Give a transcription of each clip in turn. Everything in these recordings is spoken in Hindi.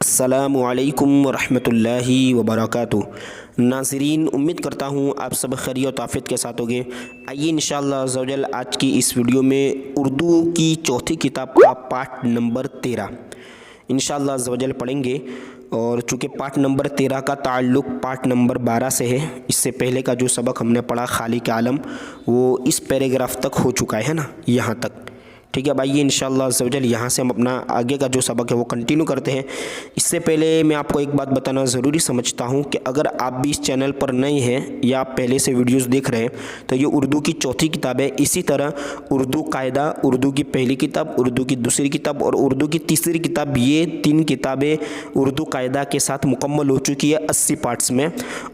अस्सलामुअलैकुम वरहमतुल्लाहि वबरकातुहू। नाज़रीन, उम्मीद करता हूँ आप सब खैरियत और आफ़ियत के साथ होंगे। आइए इंशाअल्लाह अज़्ज़वजल आज की इस वीडियो में उर्दू की चौथी किताब का पार्ट नंबर 13 इंशाअल्लाह अज़्ज़वजल पढ़ेंगे। और चूँकि पार्ट नंबर 13 का ताल्लुक़ पार्ट नंबर 12 से है, इससे पहले का जो सबक हमने पढ़ा खालिक आलम वो इस पैराग्राफ तक हो चुका है ना, यहाँ तक। ठीक है भाई, ये इंशाअल्लाह अज़्ज़वजल यहाँ से हम अपना आगे का जो सबक है वो कंटिन्यू करते हैं। इससे पहले मैं आपको एक बात बताना ज़रूरी समझता हूँ कि अगर आप भी इस चैनल पर नए हैं या आप पहले से वीडियोस देख रहे हैं तो ये उर्दू की चौथी किताब है। इसी तरह उर्दू कायदा, उर्दू की पहली किताब, उर्दू की दूसरी किताब और उर्दू की तीसरी किताब, ये 3 किताबें उर्दू कायदा के साथ मुकम्मल हो चुकी है 80 पार्ट्स में।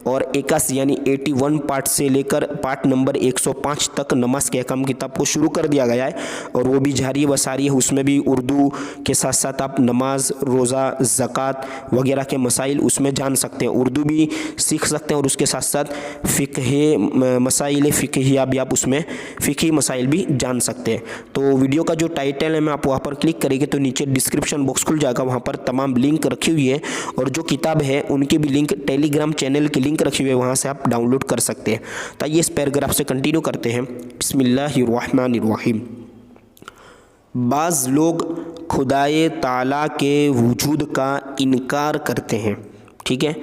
और 81 यानी 81 पार्ट से लेकर पार्ट नंबर 105 तक नमाज के अहकाम किताब को शुरू कर दिया गया है और वो जारी वसारी है। उसमें भी उर्दू के साथ साथ आप नमाज, रोज़ा, ज़कात वगैरह के मसाइल उसमें जान सकते हैं, उर्दू भी सीख सकते हैं और उसके साथ साथ फ़िक़्ह मसाइल फ़िक़हिया भी आप उसमें फ़िक़ही मसाइल भी जान सकते हैं। तो वीडियो का जो टाइटल है मैं आप वहाँ पर क्लिक करेंगे तो नीचे डिस्क्रिप्शन बॉक्स खुल जाएगा, वहाँ पर तमाम लिंक रखी हुई है और जो किताब है उनके भी लिंक, टेलीग्राम चैनल की लिंक रखी हुई है, वहाँ से आप डाउनलोड कर सकते हैं। तो आइए इस पैराग्राफ से कंटिन्यू करते हैं। बिस्मिल्लाहिर्रहमानिर्रहीम। बाज़ लोग खुदाए ताला के वजूद का इनकार करते हैं। ठीक है,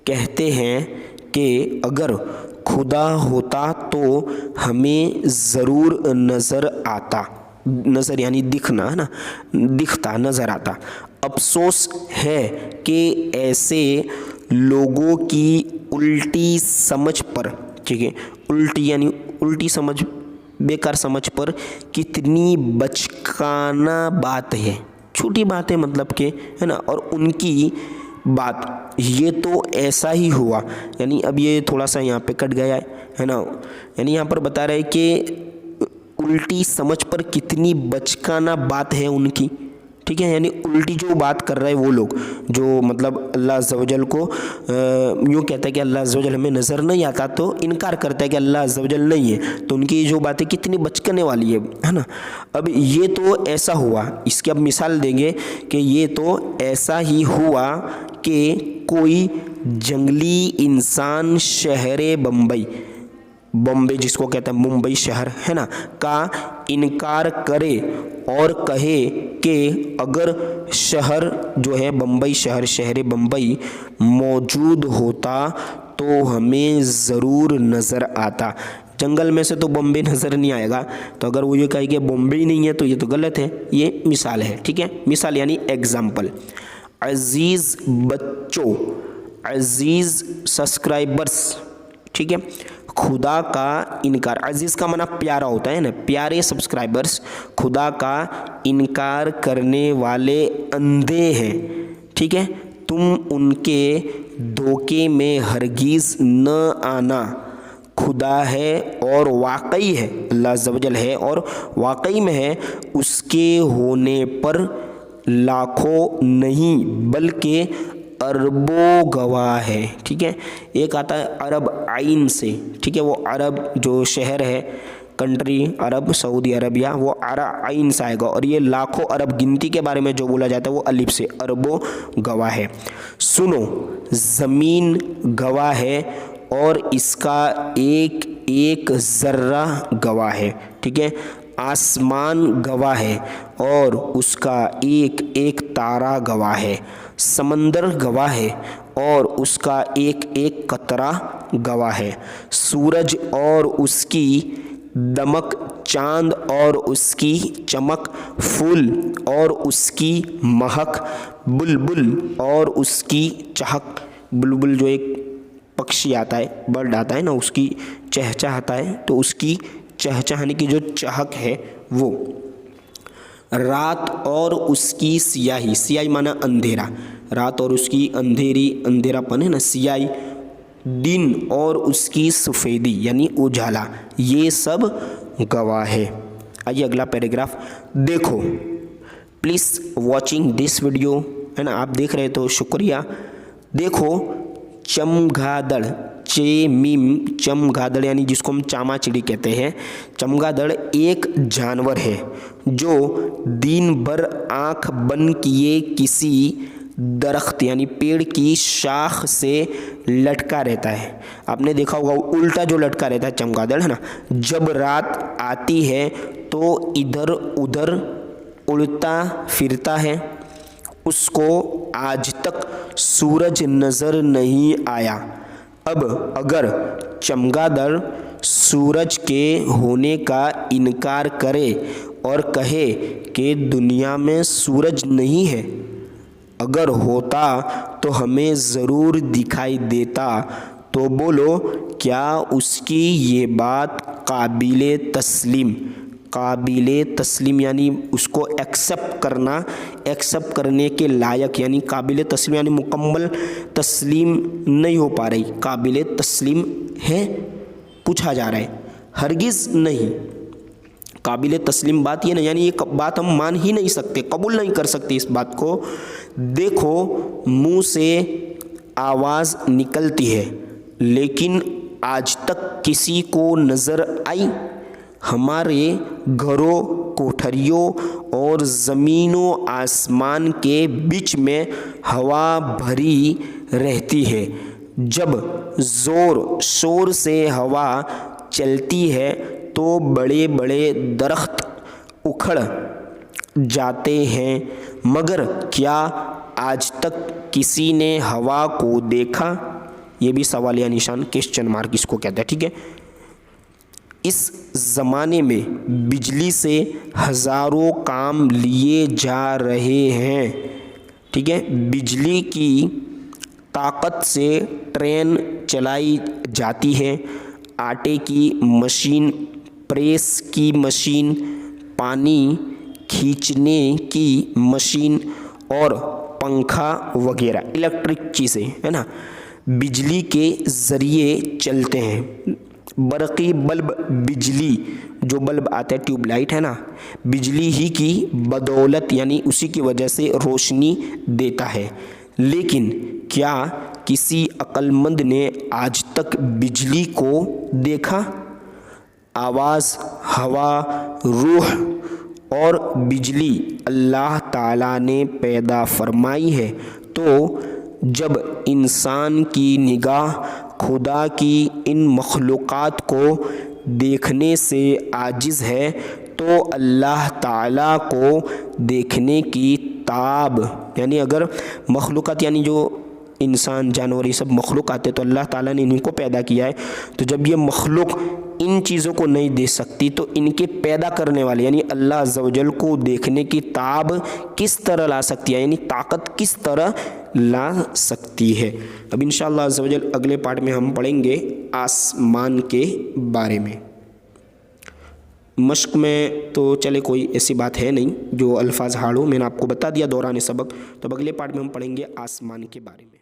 कहते हैं कि अगर खुदा होता तो हमें ज़रूर नज़र आता। नज़र यानी दिखना है ना, दिखता, नज़र आता। अफसोस है कि ऐसे लोगों की उल्टी समझ पर, ठीक है, उल्टी यानी उल्टी समझ, बेकार समझ पर कितनी बचकाना बात है। छोटी बात है मतलब के, है ना। और उनकी बात ये तो ऐसा ही हुआ, यानी अब ये थोड़ा सा यहाँ पे कट गया है ना, यानी यहाँ पर बता रहे हैं कि उल्टी समझ पर कितनी बचकाना बात है उनकी। ठीक है, यानी उल्टी जो बात कर रहे हैं वो लोग, जो मतलब अल्लाह अज़्ज़वजल को यूँ कहता है कि अल्लाह अज़्ज़वजल हमें नज़र नहीं आता, तो इनकार करता है कि अल्लाह अज़्ज़वजल नहीं है, तो उनकी जो बातें कितनी बचकने वाली है ना। अब ये तो ऐसा हुआ, इसकी अब मिसाल देंगे कि ये तो ऐसा ही हुआ कि कोई जंगली इंसान शहर बम्बई, बॉम्बे जिसको कहते हैं मुंबई शहर है ना, का इनकार करे और कहे कि अगर शहर जो है बम्बई शहर, शहर बम्बई मौजूद होता तो हमें ज़रूर नज़र आता। जंगल में से तो बॉम्बे नज़र नहीं आएगा, तो अगर वो ये कहे कि बॉम्बे ही नहीं है तो ये तो गलत है। ये मिसाल है, ठीक है, मिसाल यानी एग्जाम्पल। अजीज़ बच्चों, अजीज़ सब्सक्राइबर्स, ठीक है, खुदा का इनकार, अजीज़ का माना प्यारा होता है ना, प्यारे सब्सक्राइबर्स, खुदा का इनकार करने वाले अंधे हैं। ठीक है, तुम उनके धोखे में हरगिज़ न आना। खुदा है और वाकई है, अल्लाह अज़्ज़वजल है और वाकई में है, उसके होने पर लाखों नहीं बल्कि अरबों गवाह है। ठीक है, एक आता है अरब आइन से, ठीक है, वो अरब जो शहर है, कंट्री अरब, सऊदी अरबिया, वो अरब आइन से आएगा। और ये लाखों अरब गिनती के बारे में जो बोला जाता है वो अलिफ से, अरबों गवाह है। सुनो, ज़मीन गवाह है और इसका एक एक ज़र्रा गवाह है। ठीक है, आसमान गवाह है और उसका एक एक तारा गवाह है। समंदर गवाह है और उसका एक एक कतरा गवाह है। सूरज और उसकी दमक, चांद और उसकी चमक, फूल और उसकी महक, बुलबुल और उसकी चहक। बुलबुल जो एक पक्षी आता है, बर्ड आता है ना, उसकी चहचहाता है, तो उसकी चहचहाने की जो चहक है वो। रात और उसकी सियाही, सियाही माना अंधेरा, रात और उसकी अंधेरी, अंधेरापन है ना, सियाही। दिन और उसकी सफ़ेदी यानी उजाला, ये सब गवाह है। आइए अगला पैराग्राफ देखो। प्लीज़ वॉचिंग दिस वीडियो, है ना, आप देख रहे तो शुक्रिया। देखो, चमगादड़, चे मीम, चमगादड़ यानी जिसको हम चामा चिड़ी कहते हैं, चमगादड़ एक जानवर है जो दिन भर आँख बंद किए किसी दरख्त यानी पेड़ की शाख से लटका रहता है। आपने देखा होगा उल्टा जो लटका रहता है चमगादड़, है ना, जब रात आती है तो इधर उधर उड़ता फिरता है। उसको आज तक सूरज नज़र नहीं आया। अब अगर चमगादड़ सूरज के होने का इनकार करे और कहे कि दुनिया में सूरज नहीं है, अगर होता तो हमें ज़रूर दिखाई देता, तो बोलो क्या उसकी ये बात काबिले तस्लीम यानी उसको एक्सेप्ट करने के लायक, यानी काबिले तस्लीम यानी मुकम्मल तस्लीम नहीं हो पा रही, काबिले तस्लीम है, पूछा जा रहा है, हरगिज़ नहीं। काबिले तस्लीम बात ये नहीं, यानी ये बात हम मान ही नहीं सकते, कबूल नहीं कर सकते इस बात को। देखो मुंह से आवाज़ निकलती है लेकिन आज तक किसी को नज़र आई? हमारे घरों, कोठरियों और ज़मीनों आसमान के बीच में हवा भरी रहती है। जब ज़ोर शोर से हवा चलती है तो बड़े बड़े दरख्त उखड़ जाते हैं, मगर क्या आज तक किसी ने हवा को देखा? ये भी सवालिया निशान, क्वेश्चन मार्क इसको कहते हैं, ठीक है। इस ज़माने में बिजली से हज़ारों काम लिए जा रहे हैं, ठीक है। बिजली की ताकत से ट्रेन चलाई जाती है, आटे की मशीन, प्रेस की मशीन, पानी खींचने की मशीन और पंखा वगैरह इलेक्ट्रिक चीज़ें, है ना, बिजली के ज़रिए चलते हैं। बरक़ी बल्ब, बिजली जो बल्ब आता है ट्यूबलाइट, है ना, बिजली ही की बदौलत यानी उसी की वजह से रोशनी देता है। लेकिन क्या किसी अक्लमंद ने आज तक बिजली को देखा? आवाज़, हवा, रूह और बिजली अल्लाह ताला ने पैदा फरमाई है, तो जब इंसान की निगाह खुदा की इन मखलूक़ात को देखने से आजिज़ है तो अल्लाह ताला को देखने की ताब, यानी अगर मखलूक़ात यानी जो इंसान, जानवर, ये सब मखलूक आते तो अल्लाह ताला ने इन्हीं को पैदा किया है, तो जब ये मखलूक इन चीज़ों को नहीं देख सकती तो इनके पैदा करने वाले यानी अल्लाह अज़्ज़ा वजल को देखने की ताब किस तरह ला सकती है, यानी ताकत किस तरह ला सकती है। अब इंशाअल्लाह अज़्ज़ा वजल अगले पार्ट में हम पढ़ेंगे आसमान के बारे में। मश्क में तो चले कोई ऐसी बात है नहीं जो अल्फाज हार्ड हो, मैंने आपको बता दिया दौरान सबक। तो अगले पार्ट में हम पढ़ेंगे आसमान के बारे में।